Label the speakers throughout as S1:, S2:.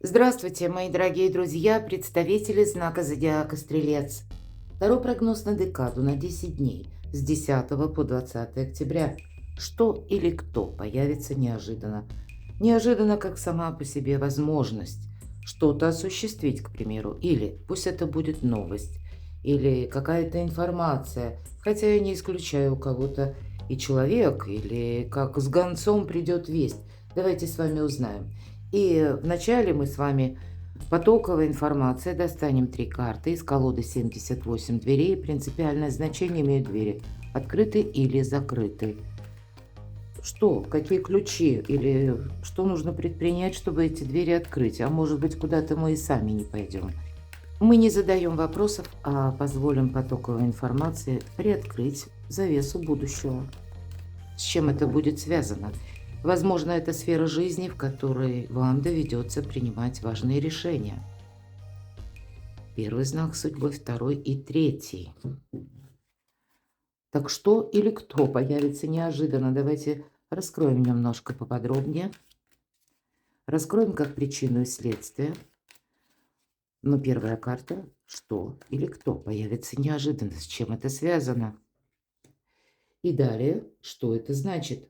S1: Здравствуйте, мои дорогие друзья, представители знака зодиака Стрелец. Второй прогноз на декаду на 10 дней с 10 по 20 октября. Что или кто появится неожиданно? Неожиданно, как сама по себе возможность что-то осуществить, к примеру, или пусть это будет новость, или какая-то информация, хотя я не исключаю у кого-то и человек, или как с гонцом придет весть. Давайте с вами узнаем. И вначале мы с вами потоковая информация. Достанем 3 карты из колоды 78 дверей. Принципиальное значение имеют двери. Открыты или закрыты. Что? Какие ключи? Или что нужно предпринять, чтобы эти двери открыть? А может быть, куда-то мы и сами не пойдем? Мы не задаем вопросов, а позволим потоковой информации приоткрыть завесу будущего. С чем это будет связано? Возможно, это сфера жизни, в которой вам доведется принимать важные решения. Первый знак судьбы, второй и третий. Так что или кто появится неожиданно? Давайте раскроем немножко поподробнее. Раскроем как причину и следствие. Но первая карта – что или кто появится неожиданно? С чем это связано? И далее, что это значит?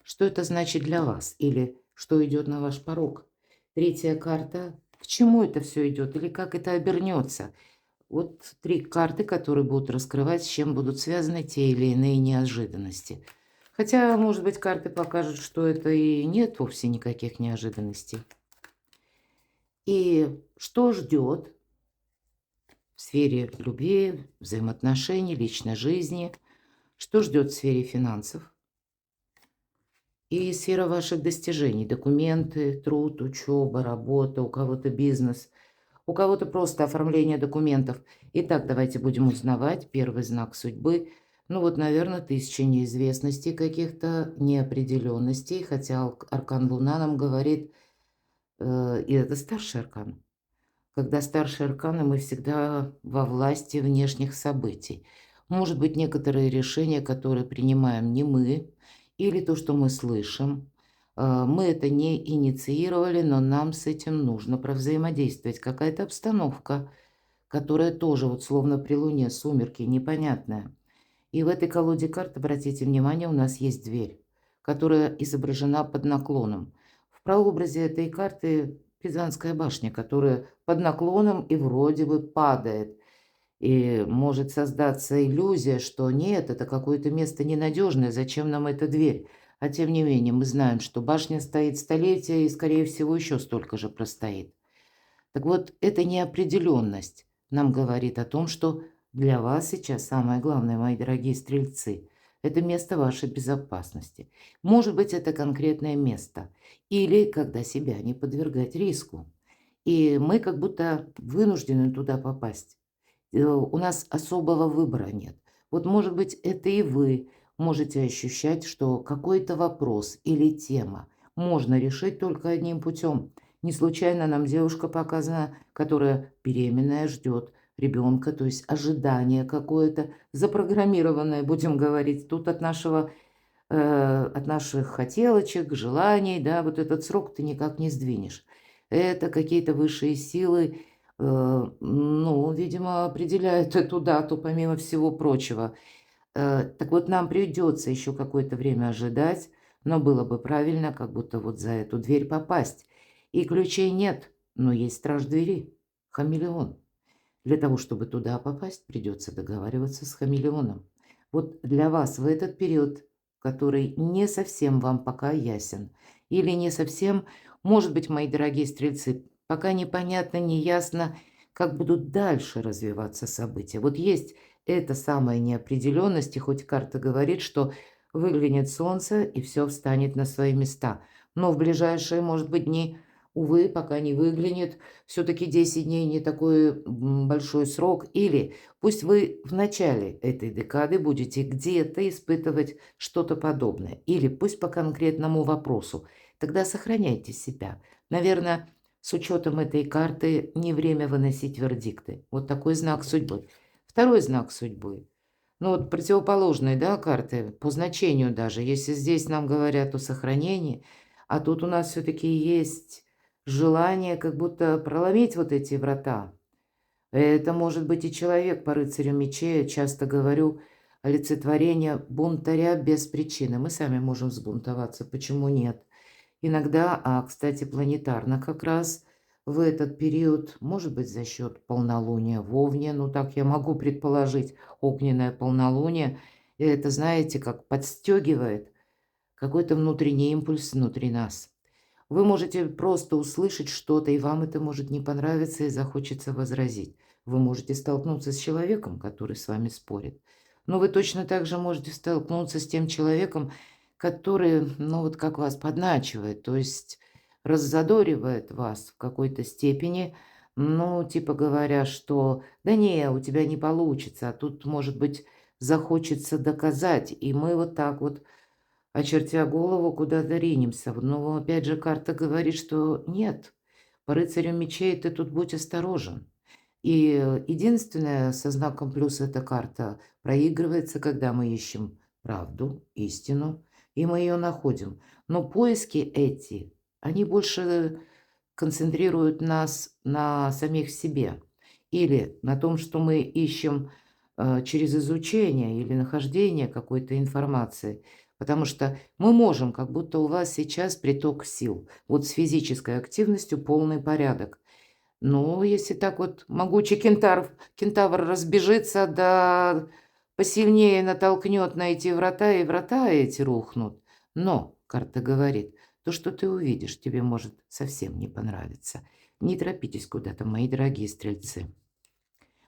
S1: Что это значит для вас? Или что идет на ваш порог? Третья карта. К чему это все идет? Или как это обернется? Вот 3 карты, которые будут раскрывать, с чем будут связаны те или иные неожиданности. Хотя, может быть, карты покажут, что это и нет вовсе никаких неожиданностей. И что ждет в сфере любви, взаимоотношений, личной жизни? Что ждет в сфере финансов? И сфера ваших достижений, документы, труд, учеба, работа, у кого-то бизнес, у кого-то просто оформление документов. Итак, давайте будем узнавать первый знак судьбы. Ну вот, наверное, 1000 неизвестностей, каких-то неопределенностей, хотя аркан Луна нам говорит, и это старший аркан. Когда старшие арканы, мы всегда во власти внешних событий. Может быть, некоторые решения, которые принимаем не мы, или то, что мы слышим, мы это не инициировали, но нам с этим нужно провзаимодействовать. Какая-то обстановка, которая тоже вот словно при Луне, сумерки, непонятная. И в этой колоде карт, обратите внимание, у нас есть дверь, которая изображена под наклоном. В прообразе этой карты Пизанская башня, которая под наклоном и вроде бы падает. И может создаться иллюзия, что нет, это какое-то место ненадежное, зачем нам эта дверь? А тем не менее, мы знаем, что башня стоит столетия и, скорее всего, еще столько же простоит. Так вот, эта неопределенность нам говорит о том, что для вас сейчас самое главное, мои дорогие стрельцы, это место вашей безопасности. Может быть, это конкретное место. Или когда себя не подвергать риску. И мы как будто вынуждены туда попасть. У нас особого выбора нет. Вот, может быть, это и вы можете ощущать, что какой-то вопрос или тема можно решить только одним путем. Не случайно нам девушка показана, которая беременная, ждет ребенка, то есть ожидание какое-то, запрограммированное, будем говорить, тут от наших хотелочек, желаний, да, вот этот срок ты никак не сдвинешь. Это какие-то высшие силы, ну, видимо, определяют эту дату, помимо всего прочего. Так вот, нам придется еще какое-то время ожидать, но было бы правильно как будто вот за эту дверь попасть. И ключей нет, но есть страж двери – хамелеон. Для того, чтобы туда попасть, придется договариваться с хамелеоном. Вот для вас в этот период, который не совсем вам пока ясен, или не совсем, может быть, мои дорогие стрельцы, пока непонятно, неясно, как будут дальше развиваться события. Вот есть эта самая неопределенность, и хоть карта говорит, что выглянет солнце, и все встанет на свои места. Но в ближайшие, может быть, дни, увы, пока не выглянет, все-таки 10 дней не такой большой срок. Или пусть вы в начале этой декады будете где-то испытывать что-то подобное. Или пусть по конкретному вопросу. Тогда сохраняйте себя. Наверное, с учетом этой карты не время выносить вердикты. Вот такой знак судьбы. Второй знак судьбы. Ну вот противоположные, да, карты, по значению даже. Если здесь нам говорят о сохранении, а тут у нас все-таки есть желание как будто проломить вот эти врата. Это может быть и человек по рыцарю мечей. Я часто говорю, олицетворение бунтаря без причины. Мы сами можем взбунтоваться, почему нет? Иногда, кстати, планетарно как раз в этот период, может быть, за счет полнолуния в Овне, ну так я могу предположить, огненное полнолуние, и это, знаете, как подстегивает какой-то внутренний импульс внутри нас. Вы можете просто услышать что-то, и вам это может не понравиться, и захочется возразить. Вы можете столкнуться с человеком, который с вами спорит. Но вы точно так же можете столкнуться с тем человеком, который, ну вот как вас подначивает, то есть раззадоривает вас в какой-то степени, ну, типа говоря, что да не, у тебя не получится, а тут, может быть, захочется доказать, и мы вот так вот, очертя голову, куда-то ринемся. Но опять же карта говорит, что нет, по рыцарю мечей ты тут будь осторожен. И единственное, со знаком плюс эта карта проигрывается, когда мы ищем правду, истину, и мы ее находим. Но поиски эти, они больше концентрируют нас на самих себе или на том, что мы ищем через изучение или нахождение какой-то информации. Потому что мы можем, как будто у вас сейчас приток сил. Вот с физической активностью полный порядок. Ну, если так вот могучий кентавр разбежится, да посильнее натолкнет на эти врата, и врата эти рухнут. Но, карта говорит, то, что ты увидишь, тебе может совсем не понравиться. Не торопитесь куда-то, мои дорогие стрельцы.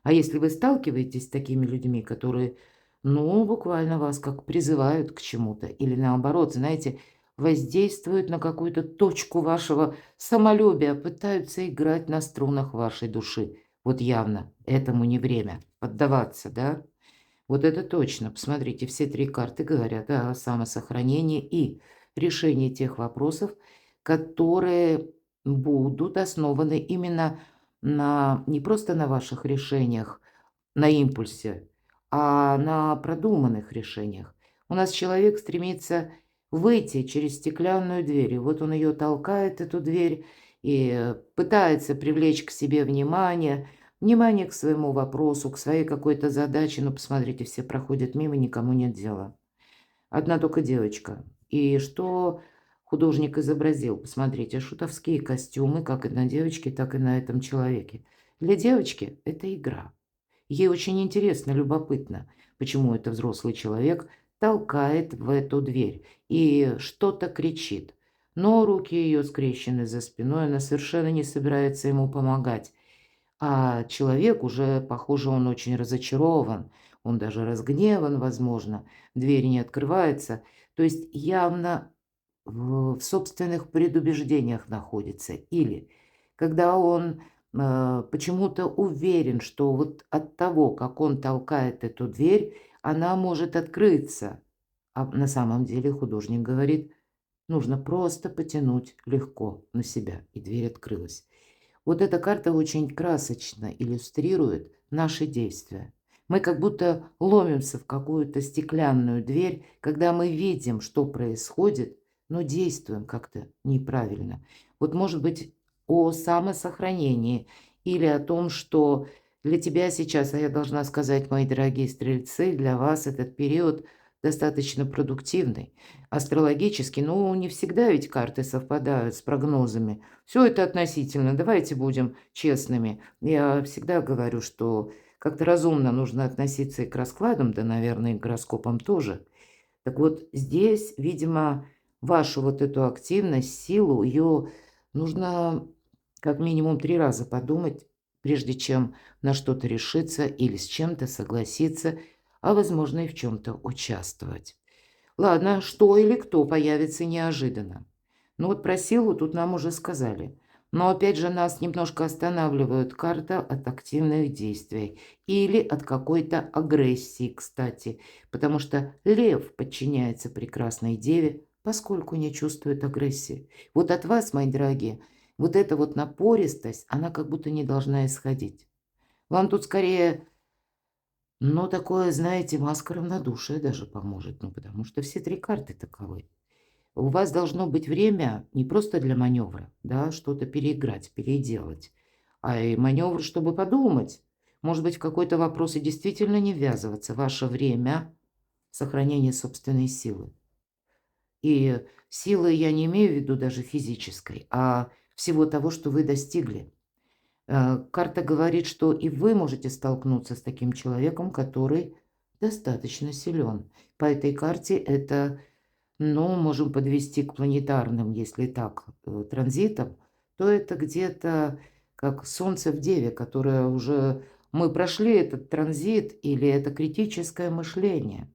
S1: А если вы сталкиваетесь с такими людьми, которые, ну, буквально вас как призывают к чему-то, или наоборот, знаете, воздействуют на какую-то точку вашего самолюбия, пытаются играть на струнах вашей души. Вот явно этому не время поддаваться, да? Вот это точно. Посмотрите, все три карты говорят о самосохранении и решении тех вопросов, которые будут основаны именно на не просто на ваших решениях, на импульсе, а на продуманных решениях. У нас человек стремится выйти через стеклянную дверь, и вот он ее толкает, эту дверь, и пытается привлечь к себе внимание к своему вопросу, к своей какой-то задаче. Но посмотрите, все проходят мимо, никому нет дела. Одна только девочка. И что художник изобразил? Посмотрите, шутовские костюмы, как и на девочке, так и на этом человеке. Для девочки это игра. Ей очень интересно, любопытно, почему это взрослый человек толкает в эту дверь и что-то кричит. Но руки ее скрещены за спиной, она совершенно не собирается ему помогать. А человек уже, похоже, он очень разочарован, он даже разгневан, возможно, дверь не открывается. То есть явно в собственных предубеждениях находится. Или когда он почему-то уверен, что вот от того, как он толкает эту дверь, она может открыться. А на самом деле художник говорит, нужно просто потянуть легко на себя, и дверь открылась. Вот эта карта очень красочно иллюстрирует наши действия. Мы как будто ломимся в какую-то стеклянную дверь, когда мы видим, что происходит, но действуем как-то неправильно. Вот, может быть, о самосохранении или о том, что для тебя сейчас, а я должна сказать, мои дорогие стрельцы, для вас этот период достаточно продуктивный. Астрологически, ну, не всегда ведь карты совпадают с прогнозами. Все это относительно, давайте будем честными. Я всегда говорю, что как-то разумно нужно относиться и к раскладам, да, наверное, и к гороскопам тоже. Так вот, здесь, видимо, вашу вот эту активность, силу, ее нужно как минимум 3 раза подумать, прежде чем на что-то решиться или с чем-то согласиться, а возможно и в чем-то участвовать. Ладно, что или кто появится неожиданно. Ну вот про силу тут нам уже сказали. Но опять же нас немножко останавливают карта от активных действий или от какой-то агрессии, кстати, потому что лев подчиняется прекрасной деве, поскольку не чувствует агрессии. Вот от вас, мои дорогие, вот эта вот напористость, она как будто не должна исходить. Вам тут скорее, ну, такое, знаете, маска равнодушия даже поможет, ну, потому что все три карты таковы. у вас должно быть время не просто для маневра, да, что-то переиграть, переделать, а и маневр, чтобы подумать. Может быть, в какой-то вопрос и действительно не ввязываться. Ваше время сохранения собственной силы. И силы я не имею в виду даже физической, а всего того, что вы достигли. Карта говорит, что и вы можете столкнуться с таким человеком, который достаточно силен. По этой карте это, ну, можем подвести к планетарным, если так, транзитам, то это где-то как Солнце в Деве, которое уже мы прошли этот транзит, или это критическое мышление.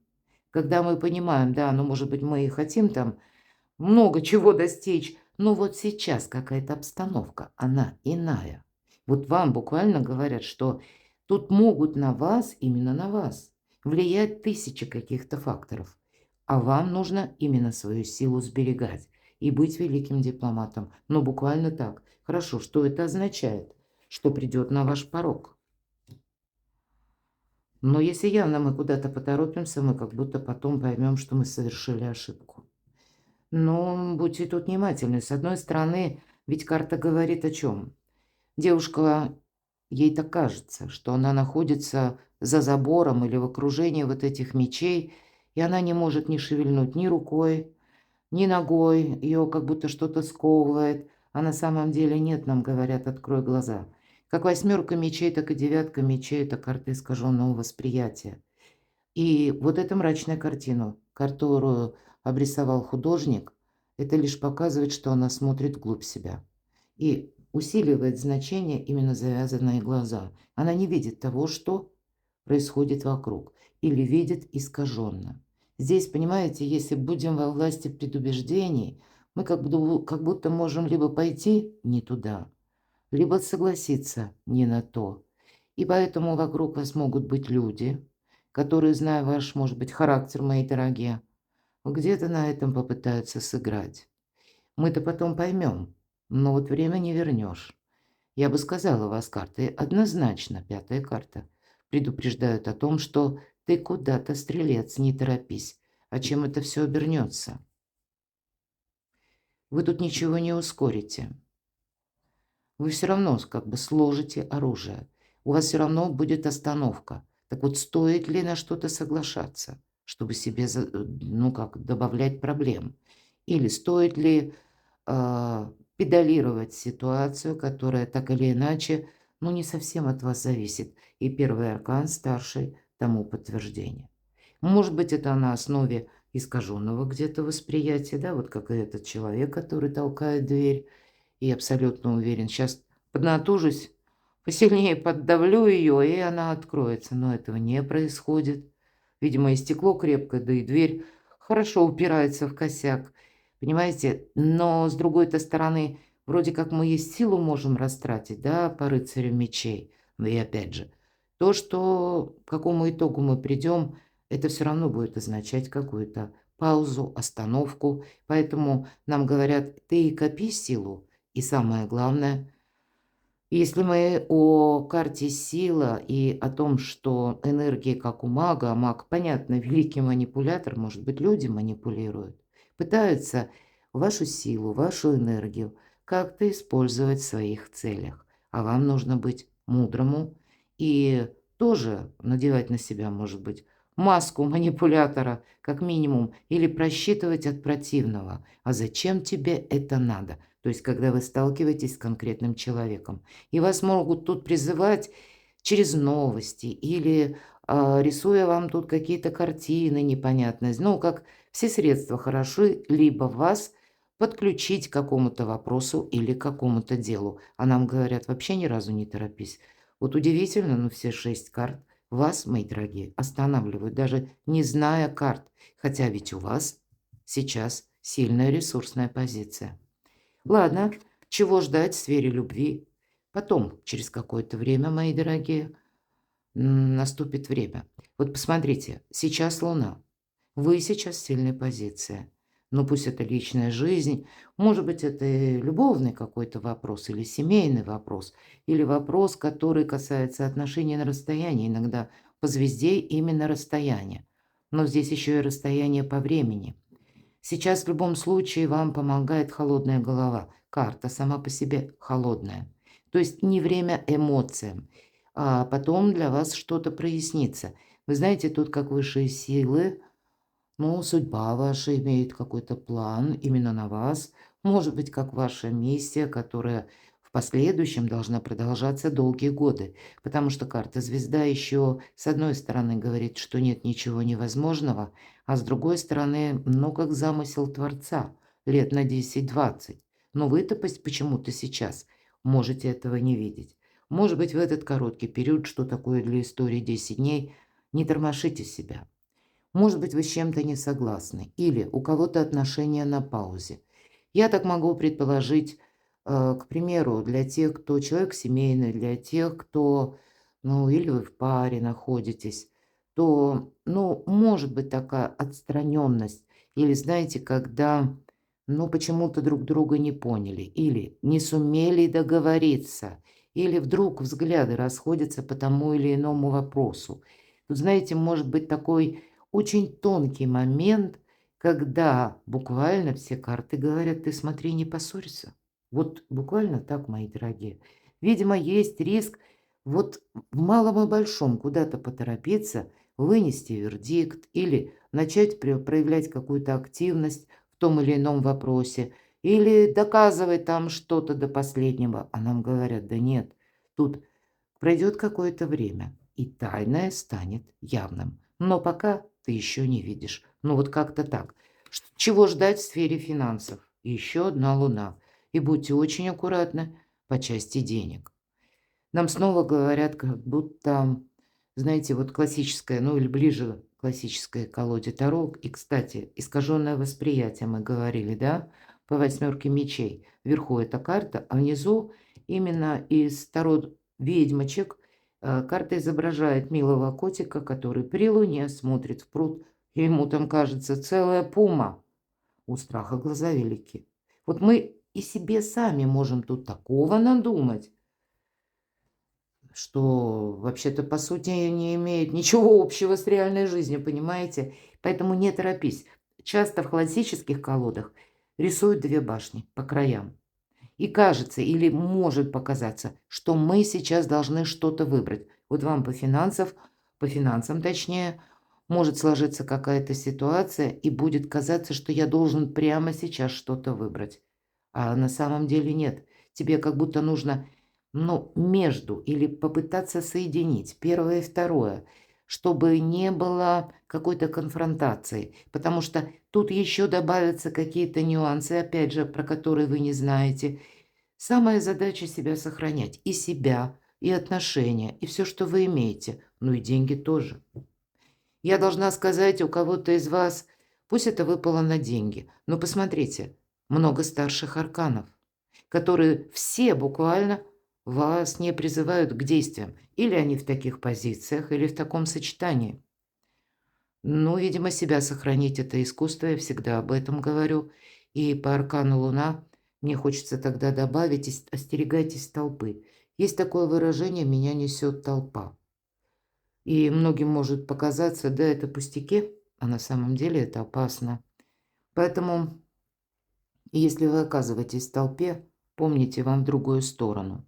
S1: Когда мы понимаем, да, ну, может быть, мы и хотим там много чего достичь, но вот сейчас какая-то обстановка, она иная. Вот вам буквально говорят, что тут могут на вас, именно на вас, влиять тысячи каких-то факторов, а вам нужно именно свою силу сберегать и быть великим дипломатом. Ну, буквально так. Хорошо, что это означает? Что придет на ваш порог. Но если явно мы куда-то поторопимся, мы как будто потом поймем, что мы совершили ошибку. Но будьте тут внимательны. С одной стороны, ведь карта говорит о чем? Девушка, ей так кажется, что она находится за забором или в окружении вот этих мечей, и она не может ни шевельнуть ни рукой, ни ногой, ее как будто что-то сковывает, а на самом деле нет, нам говорят, открой глаза. Как восьмерка мечей, так и девятка мечей – это карта искаженного восприятия. И вот эта мрачная картина, которую обрисовал художник, это лишь показывает, что она смотрит вглубь себя. И усиливает значение именно завязанные глаза. Она не видит того, что происходит вокруг, или видит искаженно. Здесь, понимаете, если будем во власти предубеждений, мы как будто можем либо пойти не туда, либо согласиться не на то. И поэтому вокруг вас могут быть люди, которые, зная ваш, может быть, характер, мои дорогие, где-то на этом попытаются сыграть. Мы-то потом поймем, но вот время не вернешь. Я бы сказала, у вас карты однозначно, пятая карта, предупреждают о том, что ты куда-то, стрелец, не торопись, а чем это все обернется. Вы тут ничего не ускорите. Вы все равно как бы сложите оружие. У вас все равно будет остановка. Так вот, стоит ли на что-то соглашаться, чтобы себе, ну как, добавлять проблем? Или стоит ли педалировать ситуацию, которая так или иначе, ну, не совсем от вас зависит. И первый аркан старший тому подтверждение. Может быть, это на основе искаженного где-то восприятия, да, вот как и этот человек, который толкает дверь, и абсолютно уверен, сейчас поднатужусь, посильнее поддавлю ее, и она откроется. Но этого не происходит. Видимо, и стекло крепкое, да и дверь хорошо упирается в косяк. Понимаете? Но с другой-то стороны, вроде как мы и силу можем растратить, да, по рыцарю мечей. Но и опять же, то, что к какому итогу мы придем, это все равно будет означать какую-то паузу, остановку. Поэтому нам говорят, ты копи силу, и самое главное, если мы о карте сила и о том, что энергия как у мага, а маг, понятно, великий манипулятор, может быть, люди манипулируют, пытаются вашу силу, вашу энергию как-то использовать в своих целях. А вам нужно быть мудрому и тоже надевать на себя, может быть, маску манипулятора, как минимум, или просчитывать от противного. А зачем тебе это надо? То есть, когда вы сталкиваетесь с конкретным человеком. И вас могут тут призывать через новости или рисуя вам тут какие-то картины непонятные. Ну, как все средства хороши, либо вас подключить к какому-то вопросу или к какому-то делу. А нам говорят, вообще ни разу не торопись. Вот удивительно, но все 6 карт вас, мои дорогие, останавливают, даже не зная карт. Хотя ведь у вас сейчас сильная ресурсная позиция. Ладно, чего ждать в сфере любви? Потом, через какое-то время, мои дорогие, наступит время. Вот посмотрите, сейчас Луна. Вы сейчас в сильной позиции. Ну, пусть это личная жизнь, может быть, это и любовный какой-то вопрос, или семейный вопрос, или вопрос, который касается отношений на расстоянии. Иногда по звезде именно расстояние. Но здесь еще и расстояние по времени. Сейчас в любом случае вам помогает холодная голова. Карта сама по себе холодная. То есть не время эмоциям, а потом для вас что-то прояснится. Вы знаете, тут как высшие силы, ну, судьба ваша имеет какой-то план именно на вас. Может быть, как ваша миссия, которая в последующем должна продолжаться долгие годы. Потому что карта звезда еще с одной стороны говорит, что нет ничего невозможного, а с другой стороны, ну, как замысел Творца, лет на 10-20. Но вы-то почему-то сейчас можете этого не видеть. Может быть, в этот короткий период, что такое для истории 10 дней, не тормошите себя. Может быть, вы с чем-то не согласны или у кого-то отношения на паузе. Я так могу предположить, к примеру, для тех, кто человек семейный, для тех, кто, ну, или вы в паре находитесь, то, ну, может быть такая отстраненность. Или, знаете, когда, ну, почему-то друг друга не поняли, или не сумели договориться, или вдруг взгляды расходятся по тому или иному вопросу. Тут, знаете, может быть такой очень тонкий момент, когда буквально все карты говорят: "Ты смотри, не поссорься". Вот буквально так, мои дорогие. Видимо, есть риск вот в малом и большом куда-то поторопиться, вынести вердикт или начать проявлять какую-то активность в том или ином вопросе, или доказывать там что-то до последнего. А нам говорят: "Да нет, тут пройдет какое-то время, и тайное станет явным. Но пока ты еще не видишь". Ну вот как-то так. Чего ждать в сфере финансов? Еще одна луна. И будьте очень аккуратны по части денег. Нам снова говорят, как будто, знаете, вот классическая, ну или ближе к классической колоде Таро. И, кстати, искаженное восприятие мы говорили, да, по восьмерке мечей. Вверху эта карта, а внизу именно из Таро ведьмочек карта изображает милого котика, который при луне смотрит в пруд, и ему там кажется целая пума. У страха глаза велики. Вот мы и себе сами можем тут такого надумать, что вообще-то по сути не имеет ничего общего с реальной жизнью, понимаете? Поэтому не торопись. Часто в классических колодах рисуют две башни по краям. И кажется, или может показаться, что мы сейчас должны что-то выбрать. Вот вам по финансам точнее, может сложиться какая-то ситуация, и будет казаться, что я должен прямо сейчас что-то выбрать. А на самом деле нет. Тебе как будто нужно, ну, между или попытаться соединить первое и второе, чтобы не было какой-то конфронтации. Потому что тут еще добавятся какие-то нюансы, опять же, про которые вы не знаете. Самая задача себя сохранять. И себя, и отношения, и все, что вы имеете. Ну и деньги тоже. Я должна сказать, у кого-то из вас, пусть это выпало на деньги, но посмотрите, много старших арканов, которые все буквально вас не призывают к действиям. Или они в таких позициях, или в таком сочетании. Ну, видимо, себя сохранить – это искусство, я всегда об этом говорю. И по аркану Луна мне хочется тогда добавить «остерегайтесь толпы». Есть такое выражение «меня несет толпа». И многим может показаться, да, это пустяки, а на самом деле это опасно. Поэтому, если вы оказываетесь в толпе, помните, вам в другую сторону.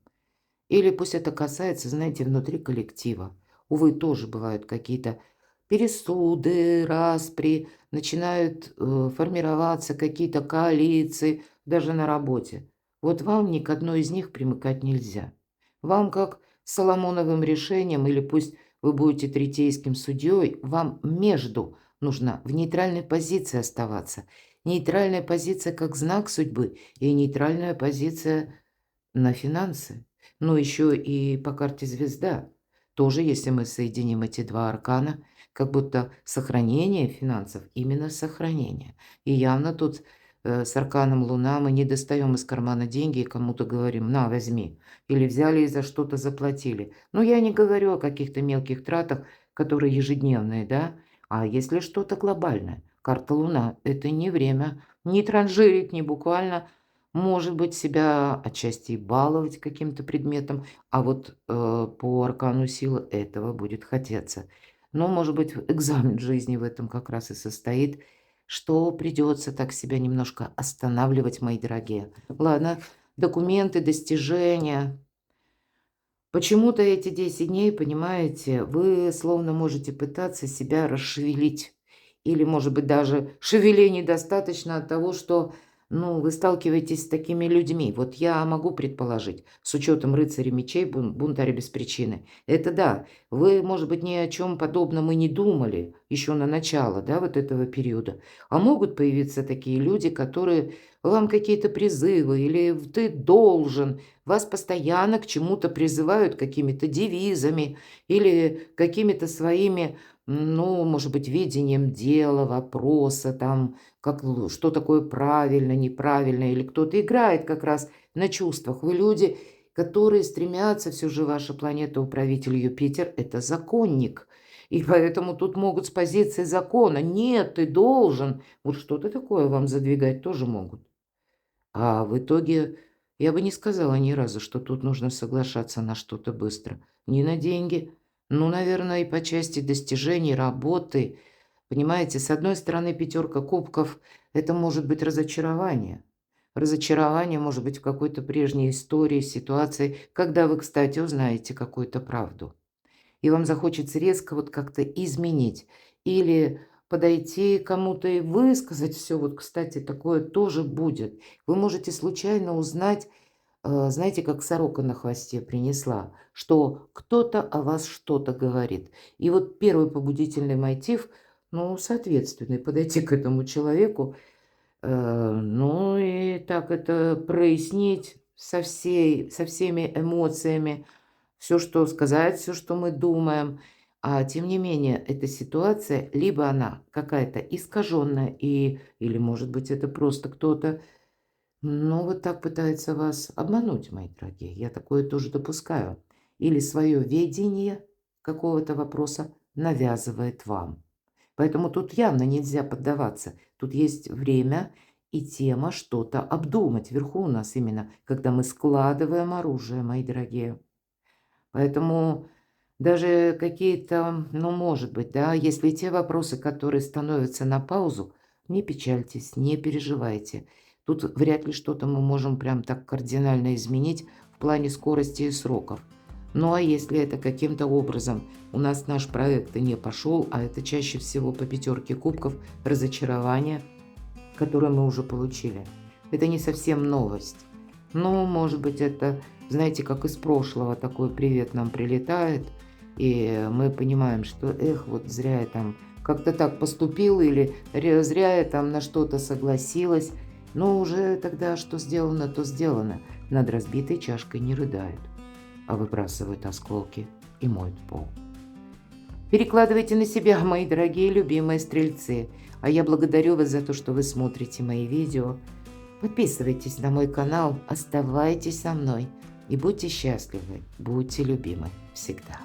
S1: Или пусть это касается, знаете, внутри коллектива. Увы, тоже бывают какие-то пересуды, распри, начинают формироваться какие-то коалиции, даже на работе. Вот вам ни к одной из них примыкать нельзя. Вам, как Соломоновым решением, или пусть вы будете третейским судьей, вам между нужно в нейтральной позиции оставаться. Нейтральная позиция как знак судьбы и нейтральная позиция на финансы. Но еще и по карте звезда. Тоже, если мы соединим эти два аркана, как будто сохранение финансов, именно сохранение. И явно тут с арканом Луна мы не достаем из кармана деньги и кому-то говорим: "На, возьми". Или взяли и за что-то заплатили. Но я не говорю о каких-то мелких тратах, которые ежедневные, да? А если что-то глобальное? Карта Луна – это не время ни транжирить, ни буквально, может быть, себя отчасти и баловать каким-то предметом, а вот по аркану силы этого будет хотеться. Но, может быть, экзамен жизни в этом как раз и состоит. что придется так себя немножко останавливать, мои дорогие. Ладно, документы, достижения. Почему-то эти 10 дней, понимаете, вы словно можете пытаться себя расшевелить. Или, может быть, даже шевелений достаточно от того, что, ну, вы сталкиваетесь с такими людьми. Вот я могу предположить, с учетом рыцаря мечей, бунтаря без причины. Это да, вы, может быть, ни о чем подобном и не думали еще на начало, да, вот этого периода. А могут появиться такие люди, которые вам какие-то призывы или ты должен, вас постоянно к чему-то призывают какими-то девизами или какими-то своими, ну, может быть, видением дела, вопроса, там, как, что такое правильно, неправильно, или кто-то играет как раз на чувствах. Вы люди, которые стремятся, все же ваша планета, управитель Юпитер, это законник. И поэтому тут могут с позиции закона: нет, ты должен. Вот что-то такое вам задвигать тоже могут. А в итоге я бы не сказала ни разу, что тут нужно соглашаться на что-то быстро. Не на деньги. Ну, наверное, и по части достижений, работы. Понимаете, с одной стороны, пятерка кубков – это может быть разочарование. Разочарование может быть в какой-то прежней истории, ситуации, когда вы, кстати, узнаете какую-то правду. И вам захочется резко вот как-то изменить. Или подойти к кому-то и высказать все. Вот, кстати, такое тоже будет. Вы можете случайно узнать, знаете, как сорока на хвосте принесла, что кто-то о вас что-то говорит. И вот первый побудительный мотив, ну, соответственный, подойти к этому человеку, ну и так это прояснить со всеми эмоциями, все, что сказать, все, что мы думаем. А тем не менее, эта ситуация, либо она какая-то искаженная, или, может быть, это просто кто-то, ну, вот так пытается вас обмануть, мои дорогие. Я такое тоже допускаю. Или свое видение какого-то вопроса навязывает вам. Поэтому тут явно нельзя поддаваться. Тут есть время и тема что-то обдумать. Вверху у нас именно, когда мы складываем оружие, мои дорогие. Поэтому даже какие-то, ну, может быть, да, если те вопросы, которые становятся на паузу, не печальтесь, не переживайте. Тут вряд ли что-то мы можем прям так кардинально изменить в плане скорости и сроков. Ну а если это каким-то образом у нас наш проект и не пошел, а это чаще всего по пятерке кубков разочарование, которое мы уже получили, это не совсем новость. Ну, может быть, это, знаете, как из прошлого такой привет нам прилетает, и мы понимаем, что, эх, вот зря я там как-то так поступила, или зря я там на что-то согласилась. Но уже тогда что сделано, то сделано. Над разбитой чашкой не рыдают, а выбрасывают осколки и моют пол. Перекладывайте на себя, мои дорогие любимые стрельцы. А я благодарю вас за то, что вы смотрите мои видео. Подписывайтесь на мой канал, оставайтесь со мной и будьте счастливы, будьте любимы всегда.